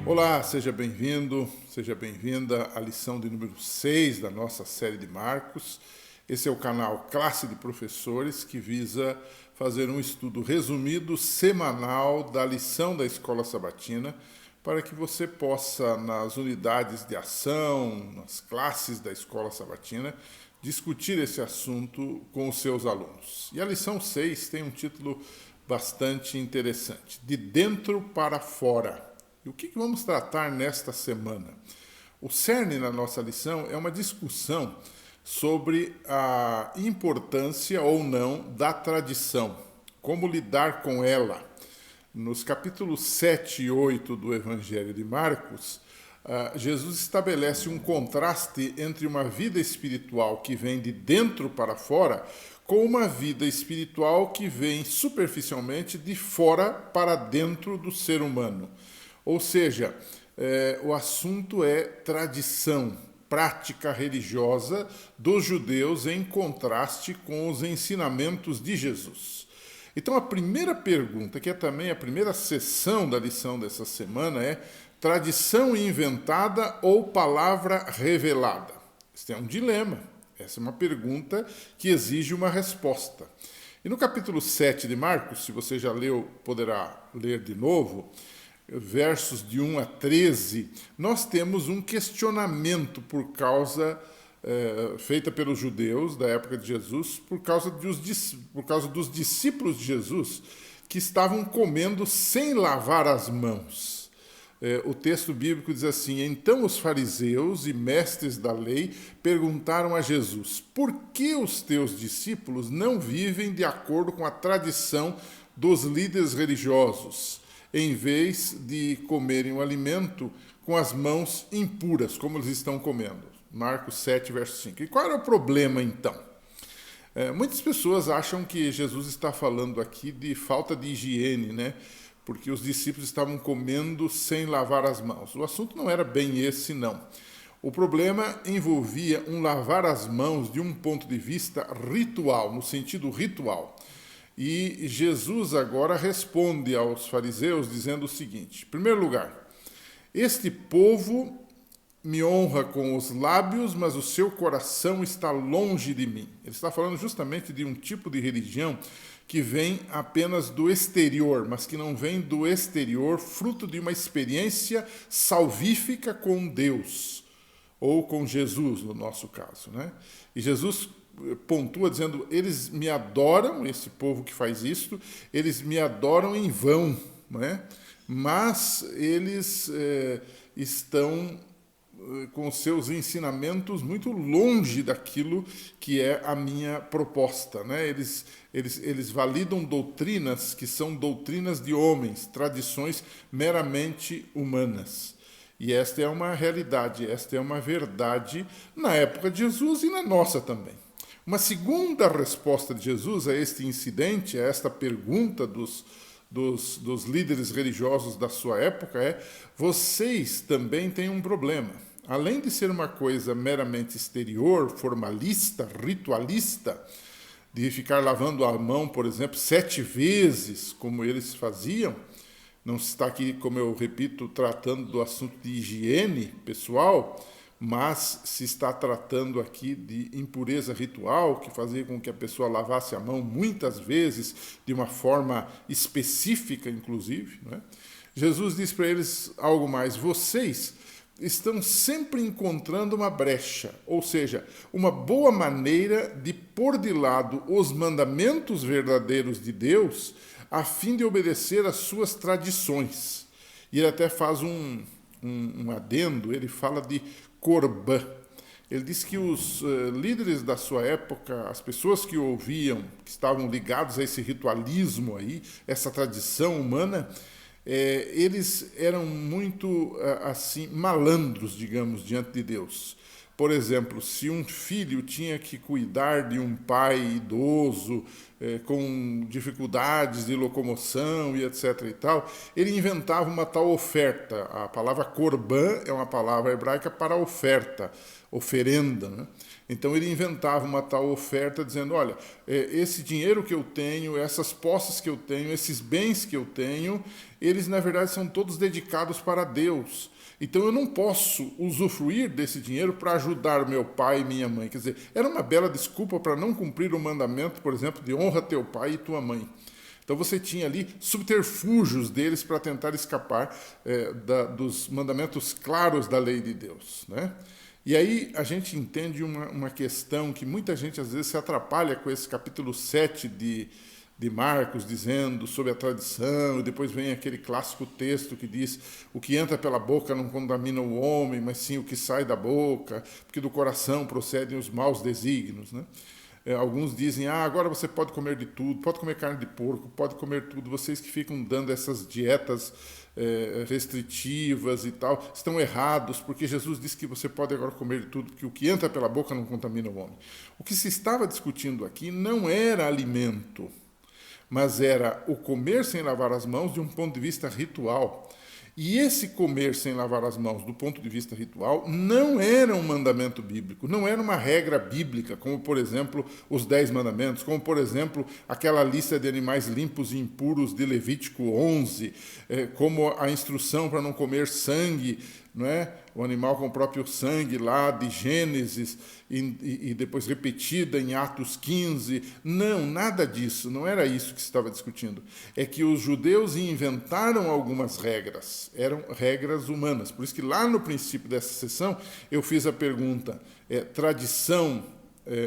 Olá, seja bem-vindo, seja bem-vinda à lição de número 6 da nossa série de Marcos. Esse é o canal Classe de Professores, que visa fazer um estudo resumido semanal da lição da Escola Sabatina, para que você possa, nas unidades de ação, nas classes da Escola Sabatina, discutir esse assunto com os seus alunos. E a lição 6 tem um título bastante interessante: De Dentro para Fora. E o que vamos tratar nesta semana? O cerne na nossa lição é uma discussão sobre a importância ou não da tradição, como lidar com ela. Nos capítulos 7 e 8 do Evangelho de Marcos, Jesus estabelece um contraste entre uma vida espiritual que vem de dentro para fora com uma vida espiritual que vem superficialmente de fora para dentro do ser humano. Ou seja, o assunto é tradição, prática religiosa dos judeus em contraste com os ensinamentos de Jesus. Então, a primeira pergunta, que é também a primeira sessão da lição dessa semana, é: tradição inventada ou palavra revelada? Este é um dilema. Essa é uma pergunta que exige uma resposta. E no capítulo 7 de Marcos, se você já leu, poderá ler de novo, versos de 1 a 13, nós temos um questionamento feita pelos judeus da época de Jesus, por causa dos discípulos de Jesus que estavam comendo sem lavar as mãos. O texto bíblico diz assim: Então os fariseus e mestres da lei perguntaram a Jesus: Por que os teus discípulos não vivem de acordo com a tradição dos líderes religiosos, em vez de comerem o alimento com as mãos impuras, como eles estão comendo? Marcos 7, verso 5. E qual era o problema, então? Muitas pessoas acham que Jesus está falando aqui de falta de higiene, né? Porque os discípulos estavam comendo sem lavar as mãos. O assunto não era bem esse, não. O problema envolvia um lavar as mãos de um ponto de vista ritual, no sentido ritual. E Jesus agora responde aos fariseus dizendo o seguinte: em primeiro lugar, este povo me honra com os lábios, mas o seu coração está longe de mim. Ele está falando justamente de um tipo de religião que vem apenas do exterior, mas que não vem do exterior fruto de uma experiência salvífica com Deus, ou com Jesus, no nosso caso, né? E Jesus pontua dizendo: eles me adoram, esse povo que faz isto, eles me adoram em vão, né? Mas eles estão com seus ensinamentos muito longe daquilo que é a minha proposta, né? Eles validam doutrinas que são doutrinas de homens, tradições meramente humanas. E esta é uma realidade, esta é uma verdade na época de Jesus e na nossa também. Uma segunda resposta de Jesus a este incidente, a esta pergunta dos líderes religiosos da sua época é: vocês também têm um problema. Além de ser uma coisa meramente exterior, formalista, ritualista, de ficar lavando a mão, por exemplo, 7 vezes, como eles faziam, não se está aqui, como eu repito, tratando do assunto de higiene pessoal, mas se está tratando aqui de impureza ritual, que fazia com que a pessoa lavasse a mão muitas vezes, de uma forma específica, inclusive, né? Jesus diz para eles algo mais: vocês estão sempre encontrando uma brecha, ou seja, uma boa maneira de pôr de lado os mandamentos verdadeiros de Deus a fim de obedecer às suas tradições. E ele até faz um adendo, ele fala de Corbã. Ele diz que os líderes da sua época, as pessoas que ouviam, que estavam ligados a esse ritualismo aí, essa tradição humana, eles eram muito assim malandros, digamos, diante de Deus. Por exemplo, se um filho tinha que cuidar de um pai idoso, com dificuldades de locomoção e etc. e tal, ele inventava uma tal oferta. A palavra corbã é uma palavra hebraica para oferta, oferenda, né? Então ele inventava uma tal oferta dizendo, olha, esse dinheiro que eu tenho, essas posses que eu tenho, esses bens que eu tenho, eles na verdade são todos dedicados para Deus. Então eu não posso usufruir desse dinheiro para ajudar meu pai e minha mãe. Quer dizer, era uma bela desculpa para não cumprir o mandamento, por exemplo, de honra teu pai e tua mãe. Então você tinha ali subterfúgios deles para tentar escapar dos mandamentos claros da lei de Deus, né? E aí a gente entende uma questão que muita gente às vezes se atrapalha com esse capítulo 7 de Marcos, dizendo sobre a tradição, e depois vem aquele clássico texto que diz o que entra pela boca não contamina o homem, mas sim o que sai da boca, porque do coração procedem os maus desígnios, né? Alguns dizem, agora você pode comer de tudo, pode comer carne de porco, pode comer tudo. Vocês que ficam dando essas dietas restritivas e tal, estão errados, porque Jesus disse que você pode agora comer de tudo, porque o que entra pela boca não contamina o homem. O que se estava discutindo aqui não era alimento, mas era o comer sem lavar as mãos de um ponto de vista ritual. E esse comer sem lavar as mãos, do ponto de vista ritual, não era um mandamento bíblico, não era uma regra bíblica, como, por exemplo, os 10 mandamentos, como, por exemplo, aquela lista de animais limpos e impuros de Levítico 11, como a instrução para não comer sangue, não é? O animal com o próprio sangue lá de Gênesis e depois repetida em Atos 15. Não, nada disso, não era isso que se estava discutindo. É que os judeus inventaram algumas regras, eram regras humanas. Por isso que lá no princípio dessa sessão eu fiz a pergunta, tradição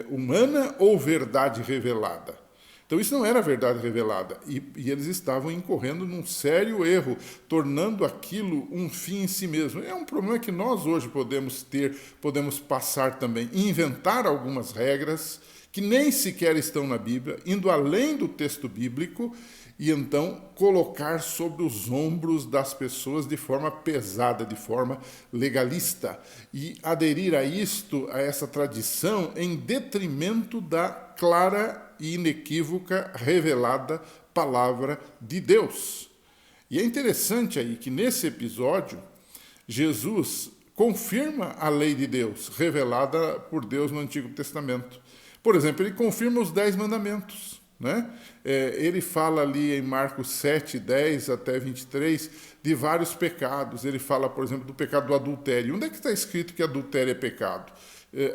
humana ou verdade revelada? Então isso não era verdade revelada, e eles estavam incorrendo num sério erro, tornando aquilo um fim em si mesmo. É um problema que nós hoje podemos passar também, inventar algumas regras que nem sequer estão na Bíblia, indo além do texto bíblico, e então colocar sobre os ombros das pessoas de forma pesada, de forma legalista, e aderir a essa tradição, em detrimento da clara e inequívoca, revelada palavra de Deus. E é interessante aí que nesse episódio, Jesus confirma a lei de Deus, revelada por Deus no Antigo Testamento. Por exemplo, ele confirma os 10 mandamentos, né? Ele fala ali em Marcos 7, 10 até 23, de vários pecados. Ele fala, por exemplo, do pecado do adultério. Onde é que está escrito que adultério é pecado?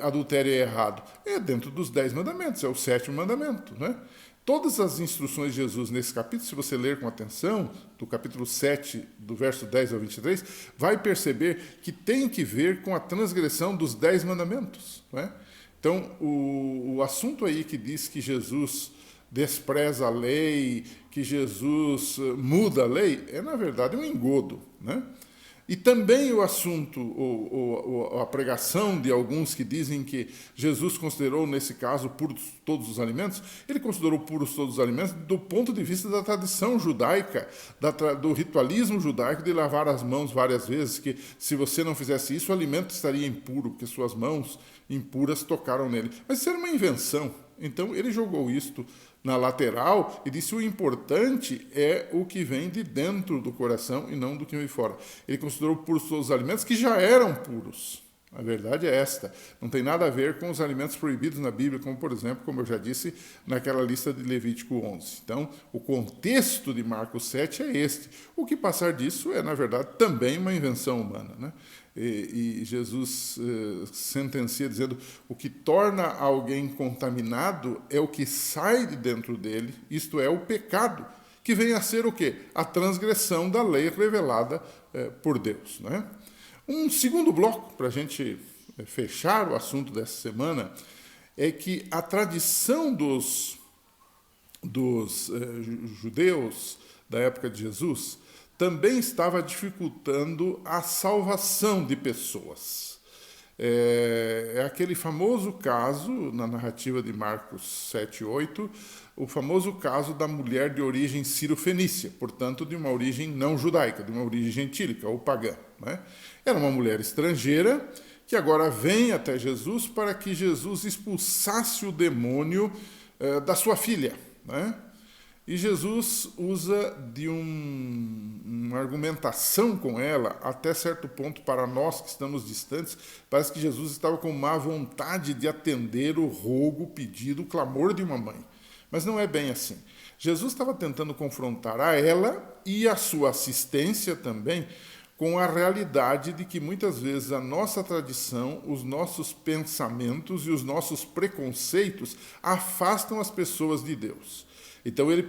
Adultério é errado? É dentro dos 10 mandamentos, é o 7º mandamento, né? Todas as instruções de Jesus nesse capítulo, se você ler com atenção, do capítulo 7, do verso 10 ao 23, vai perceber que tem que ver com a transgressão dos 10 mandamentos, né? Então, o assunto aí que diz que Jesus despreza a lei, que Jesus muda a lei, é, na verdade, um engodo, né? E também o assunto, a pregação de alguns que dizem que Jesus considerou, nesse caso, puros todos os alimentos, ele considerou puros todos os alimentos do ponto de vista da tradição judaica, do ritualismo judaico de lavar as mãos várias vezes, que se você não fizesse isso, o alimento estaria impuro, porque suas mãos impuras tocaram nele. Mas isso era uma invenção. Então ele jogou isto na lateral e disse: o importante é o que vem de dentro do coração e não do que vem fora. Ele considerou puros todos os alimentos que já eram puros. A verdade é esta. Não tem nada a ver com os alimentos proibidos na Bíblia, como, por exemplo, como eu já disse, naquela lista de Levítico 11. Então, o contexto de Marcos 7 é este. O que passar disso é, na verdade, também uma invenção humana, né? E Jesus sentencia dizendo: o que torna alguém contaminado é o que sai de dentro dele, isto é, o pecado, que vem a ser o quê? A transgressão da lei revelada por Deus, né? Um segundo bloco, para a gente fechar o assunto dessa semana, é que a tradição dos judeus da época de Jesus também estava dificultando a salvação de pessoas. É aquele famoso caso, na narrativa de Marcos 7, 8, o famoso caso da mulher de origem sírio-fenícia, portanto, de uma origem não judaica, de uma origem gentílica ou pagã, né? Era uma mulher estrangeira que agora vem até Jesus para que Jesus expulsasse o demônio da sua filha, né? E Jesus usa de uma argumentação com ela, até certo ponto, para nós que estamos distantes, parece que Jesus estava com má vontade de atender o rogo, o pedido, o clamor de uma mãe. Mas não é bem assim. Jesus estava tentando confrontar a ela e a sua assistência também com a realidade de que muitas vezes a nossa tradição, os nossos pensamentos e os nossos preconceitos afastam as pessoas de Deus. Então ele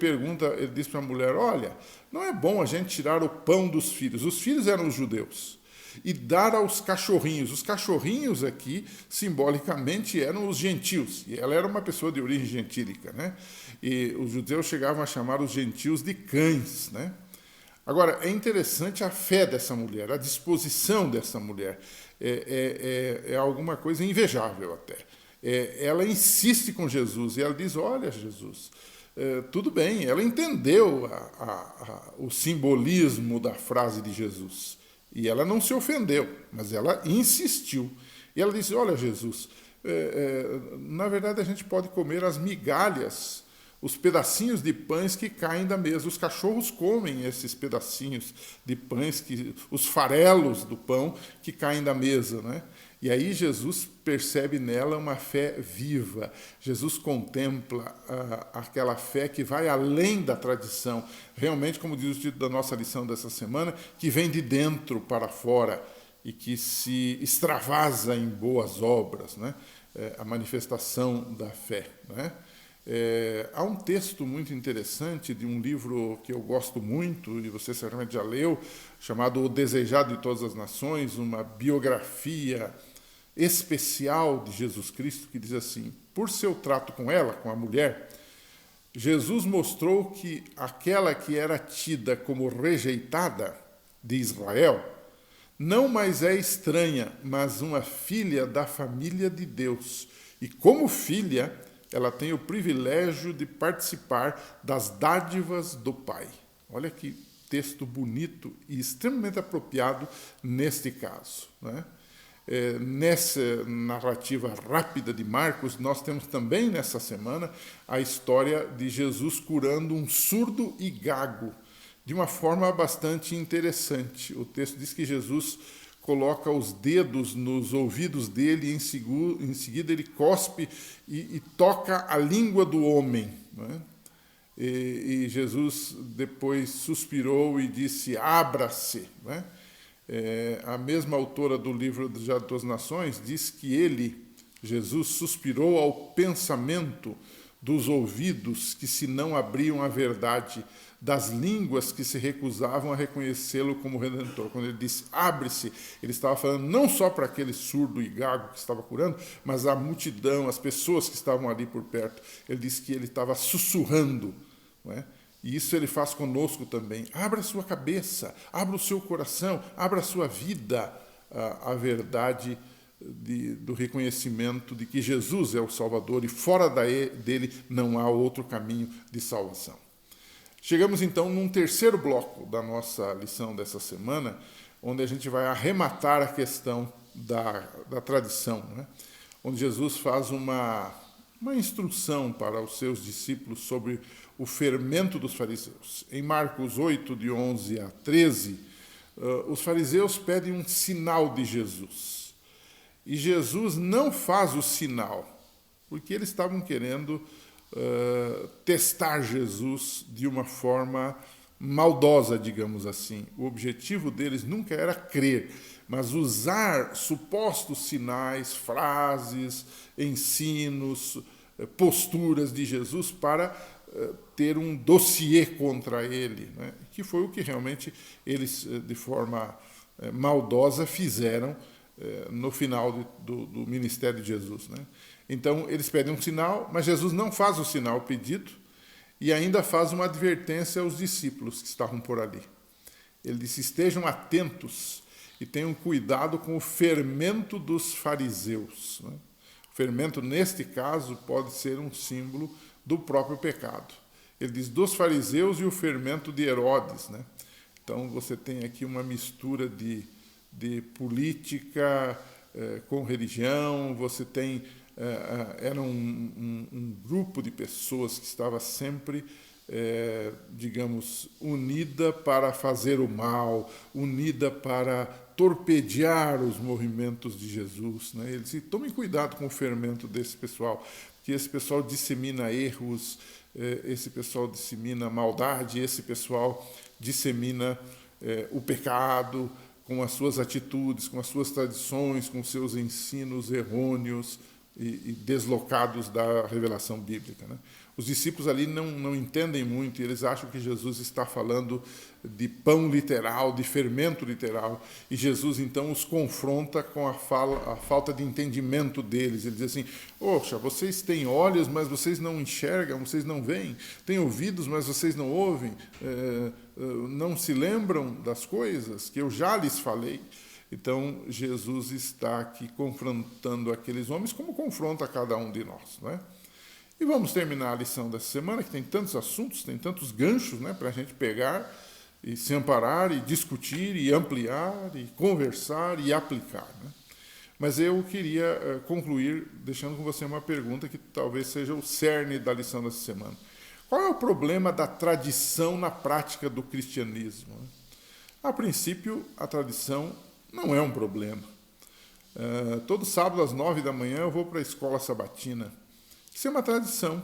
diz para a mulher, olha, não é bom a gente tirar o pão dos filhos. Os filhos eram os judeus. E dar aos cachorrinhos. Os cachorrinhos aqui, simbolicamente, eram os gentios. E ela era uma pessoa de origem gentílica, né? E os judeus chegavam a chamar os gentios de cães, né? Agora, é interessante a fé dessa mulher, a disposição dessa mulher. É alguma coisa invejável até. Ela insiste com Jesus e ela diz, olha, Jesus, tudo bem, ela entendeu o simbolismo da frase de Jesus. E ela não se ofendeu, mas ela insistiu. E ela disse, olha, Jesus, na verdade a gente pode comer as migalhas, os pedacinhos de pães que caem da mesa. Os cachorros comem esses pedacinhos de pães, os farelos do pão que caem da mesa, né? E aí Jesus percebe nela uma fé viva. Jesus contempla aquela fé que vai além da tradição. Realmente, como diz o título da nossa lição dessa semana, que vem de dentro para fora e que se extravasa em boas obras, né? A manifestação da fé, né? Há um texto muito interessante de um livro que eu gosto muito, e você certamente já leu, chamado O Desejado de Todas as Nações, uma biografia especial de Jesus Cristo, que diz assim, por seu trato com ela, com a mulher, Jesus mostrou que aquela que era tida como rejeitada de Israel, não mais é estranha, mas uma filha da família de Deus. E como filha, ela tem o privilégio de participar das dádivas do Pai. Olha que texto bonito e extremamente apropriado neste caso, né? Nessa narrativa rápida de Marcos, nós temos também nessa semana a história de Jesus curando um surdo e gago, de uma forma bastante interessante. O texto diz que Jesus coloca os dedos nos ouvidos dele e em seguida ele cospe e toca a língua do homem, né? E Jesus depois suspirou e disse, abra-se, né? A mesma autora do livro das Nações diz que ele, Jesus, suspirou ao pensamento dos ouvidos que se não abriam à verdade, das línguas que se recusavam a reconhecê-lo como Redentor. Quando ele disse, abre-se, ele estava falando não só para aquele surdo e gago que estava curando, mas a multidão, as pessoas que estavam ali por perto. Ele disse que ele estava sussurrando, não é? E isso ele faz conosco também. Abra a sua cabeça, abra o seu coração, abra a sua vida à verdade do reconhecimento de que Jesus é o Salvador e fora dele não há outro caminho de salvação. Chegamos então num terceiro bloco da nossa lição dessa semana, onde a gente vai arrematar a questão da tradição, né? Onde Jesus faz uma instrução para os seus discípulos sobre o fermento dos fariseus. Em Marcos 8, de 11 a 13, os fariseus pedem um sinal de Jesus. E Jesus não faz o sinal, porque eles estavam querendo testar Jesus de uma forma maldosa, digamos assim. O objetivo deles nunca era crer, mas usar supostos sinais, frases, ensinos, posturas de Jesus para ter um dossiê contra ele, né? Que foi o que realmente eles, de forma maldosa, fizeram no final do ministério de Jesus, né? Então, eles pedem um sinal, mas Jesus não faz o sinal pedido e ainda faz uma advertência aos discípulos que estavam por ali. Ele disse, estejam atentos e tenham cuidado com o fermento dos fariseus, né? O fermento, neste caso, pode ser um símbolo do próprio pecado. Ele diz dos fariseus e o fermento de Herodes, né? Então, você tem aqui uma mistura de política com religião, você tem... era um grupo de pessoas que estava sempre digamos, unida para fazer o mal, unida para torpedear os movimentos de Jesus, né? Eles tomem cuidado com o fermento desse pessoal, que esse pessoal dissemina erros, esse pessoal dissemina maldade, esse pessoal dissemina o pecado com as suas atitudes, com as suas tradições, com seus ensinos errôneos e deslocados da revelação bíblica, né? Os discípulos ali não entendem muito, e eles acham que Jesus está falando de pão literal, de fermento literal, e Jesus então os confronta com a falta de entendimento deles. Ele diz assim: poxa, vocês têm olhos, mas vocês não enxergam, vocês não veem, têm ouvidos, mas vocês não ouvem, não se lembram das coisas que eu já lhes falei. Então, Jesus está aqui confrontando aqueles homens como confronta cada um de nós, não é? E vamos terminar a lição dessa semana, que tem tantos assuntos, tem tantos ganchos, né, para a gente pegar e se amparar, e discutir, e ampliar, e conversar, e aplicar, né? Mas eu queria concluir deixando com você uma pergunta que talvez seja o cerne da lição dessa semana. Qual é o problema da tradição na prática do cristianismo, né? A princípio, a tradição não é um problema. Todo sábado às 9 da manhã eu vou para a escola sabatina. Isso é uma tradição.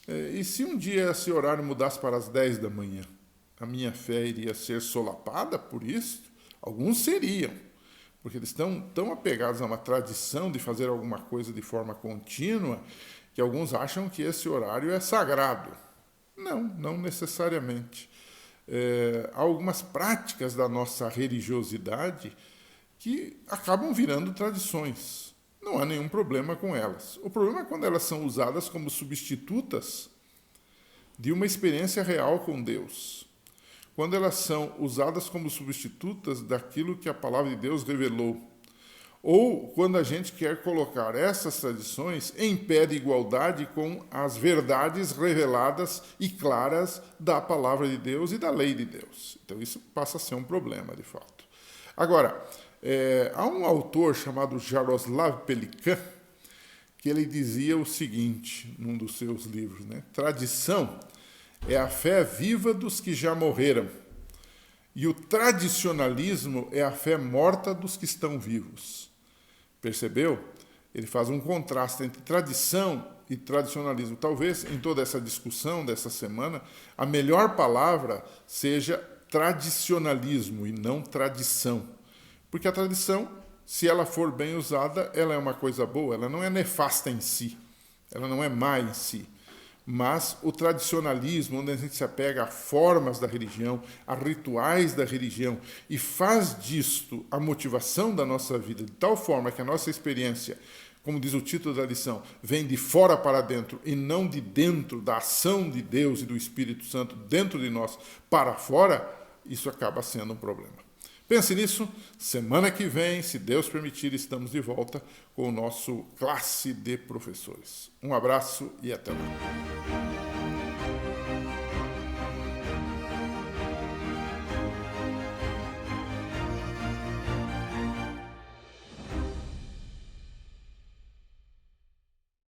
E se um dia esse horário mudasse para as 10 da manhã, a minha fé iria ser solapada por isso? Alguns seriam, porque eles estão tão apegados a uma tradição de fazer alguma coisa de forma contínua, que alguns acham que esse horário é sagrado. Não necessariamente. Há algumas práticas da nossa religiosidade que acabam virando tradições. Não há nenhum problema com elas. O problema é quando elas são usadas como substitutas de uma experiência real com Deus. Quando elas são usadas como substitutas daquilo que a palavra de Deus revelou. Ou quando a gente quer colocar essas tradições em pé de igualdade com as verdades reveladas e claras da palavra de Deus e da lei de Deus. Então isso passa a ser um problema, de fato. Agora, há um autor chamado Jaroslav Pelikan, que ele dizia o seguinte, num dos seus livros, né? Tradição é a fé viva dos que já morreram, e o tradicionalismo é a fé morta dos que estão vivos. Percebeu? Ele faz um contraste entre tradição e tradicionalismo. Talvez, em toda essa discussão dessa semana, a melhor palavra seja tradicionalismo e não tradição. Porque a tradição, se ela for bem usada, ela é uma coisa boa, ela não é nefasta em si, ela não é má em si. Mas o tradicionalismo, onde a gente se apega a formas da religião, a rituais da religião, e faz disto a motivação da nossa vida, de tal forma que a nossa experiência, como diz o título da lição, vem de fora para dentro e não de dentro da ação de Deus e do Espírito Santo dentro de nós para fora, isso acaba sendo um problema. Pense nisso, semana que vem, se Deus permitir, estamos de volta com o nosso Classe de Professores. Um abraço e até lá.